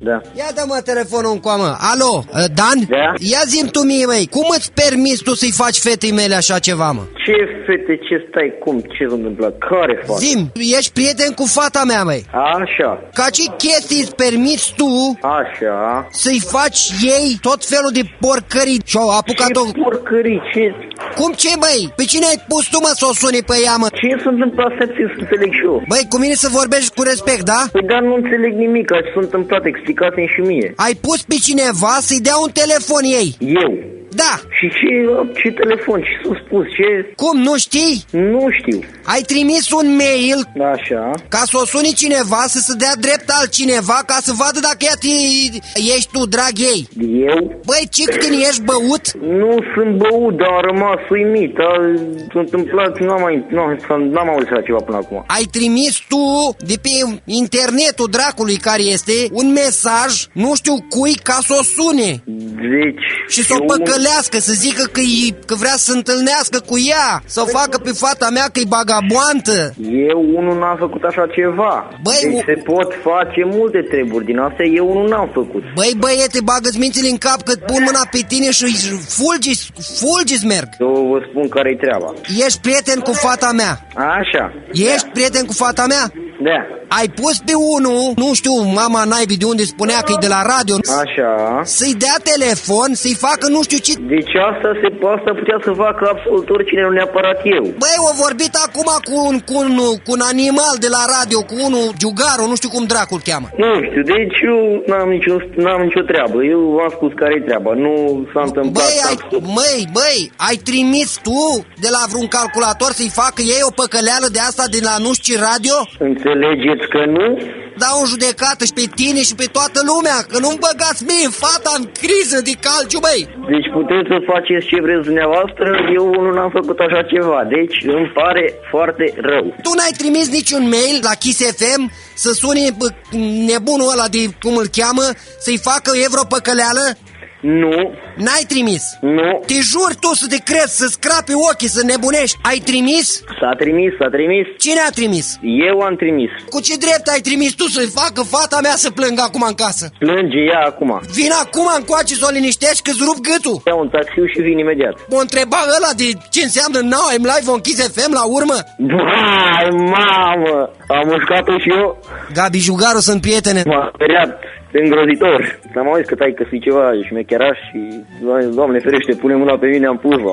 Da. Ia dă-mă telefonul în coamă. Alo, Dan? Da? Ia zi-mi tu mie, măi, cum îți permiți tu să-i faci fetei mele așa ceva, mă? Ce fete, ce stai, cum, ce s-a întâmplat, care fac? Zim, ești prieten cu fata mea, măi. Așa. Ca ce chestii îți permiți tu Așa. să-i faci ei tot felul de porcării și-au apucat-o... Ce porcării, ce... Cum ce, băi? Pe cine ai pus tu, mă, să o suni pe ea, mă? Ce s-a întâmplat, să înțeleg și eu? Băi, cu mine să vorbești cu respect, da? Păi dar nu înțeleg nimic, ce s-a întâmplat, explicați-mi și mie. Ai pus pe cineva să-i dea un telefon ei. Eu? Da. Și ce telefon, ce s-a spus, ce... Cum, nu știi? Nu știu. Ai trimis un mail Așa. ca să o suni cineva, să se dea drept altcineva, ca să vadă dacă ești tu, drag ei. Eu? Băi, Cictin, ești băut? Nu sunt băut, dar am rămas uimit. S-a întâmplat, n-am auzit așa ceva până acum. Ai trimis tu de pe internetul dracului care este un mesaj, nu știu cui, ca să o sune. Deci... Și să o păcălească, să zică că vrea să se întâlnească cu ea, să o facă pe fata mea că e bagaboantă. Eu unul n-am făcut așa ceva. Băi, deci se pot face multe treburi din astea, eu unul n-am făcut. Băi, băiete, bagă-ți mințile în cap că pun mâna pe tine și fulgi merg. Eu vă spun care-i treaba. Ești prieten cu fata mea. Așa. Ești prieten cu fata mea? Da. Ai pus pe unul, nu știu, mama naibii de unde spunea că e de la radio, Așa. să-i dea telefon, să-i facă nu știu ce. Deci asta putea să facă absolut oricine, nu neapărat eu. Băi, au vorbit acum cu un animal de la radio, cu unul, Giugaru, nu știu cum dracul cheamă. Nu știu, deci eu n-am nicio treabă. Eu v-am spus care-i treaba, nu s-a întâmplat. Băi, ai trimis tu de la vreun calculator să-i facă ei o păcăleală de asta de la nu știu ce radio? Înțelegeți că nu? Dau în judecată și pe tine și pe toată lumea, că nu-mi băgați mie fata în criză de calciu, băi! Deci puteți să faceți ce vreți dumneavoastră, eu unul n-am făcut așa ceva, deci îmi pare foarte rău. Tu n-ai trimis niciun mail la Kiss FM să suni nebunul ăla de cum îl cheamă, să-i facă vreo păcăleală? Nu. N-ai trimis? Nu. Te juri tu să te crezi, să scrapi ochii, să nebunești. Ai trimis? S-a trimis. Cine a trimis? Eu am trimis. Cu ce drept ai trimis tu să-i facă fata mea să plângă acum în casă? Plânge ea acum. Vin acum încoace să o liniștești că-ți rup gâtul. Iau un taxiu și vin imediat. O întreba ăla de ce înseamnă Now I'm Live on Kiss FM la urmă? Vai, mamă! Am mușcat-o și eu. Gabi Jugaru, sunt prietene. M-a speriat îngrozitor. Am auzit că tai că-ți ceva șmecheraș și, Doamne ferește, pune mâna pe mine, am pus-o.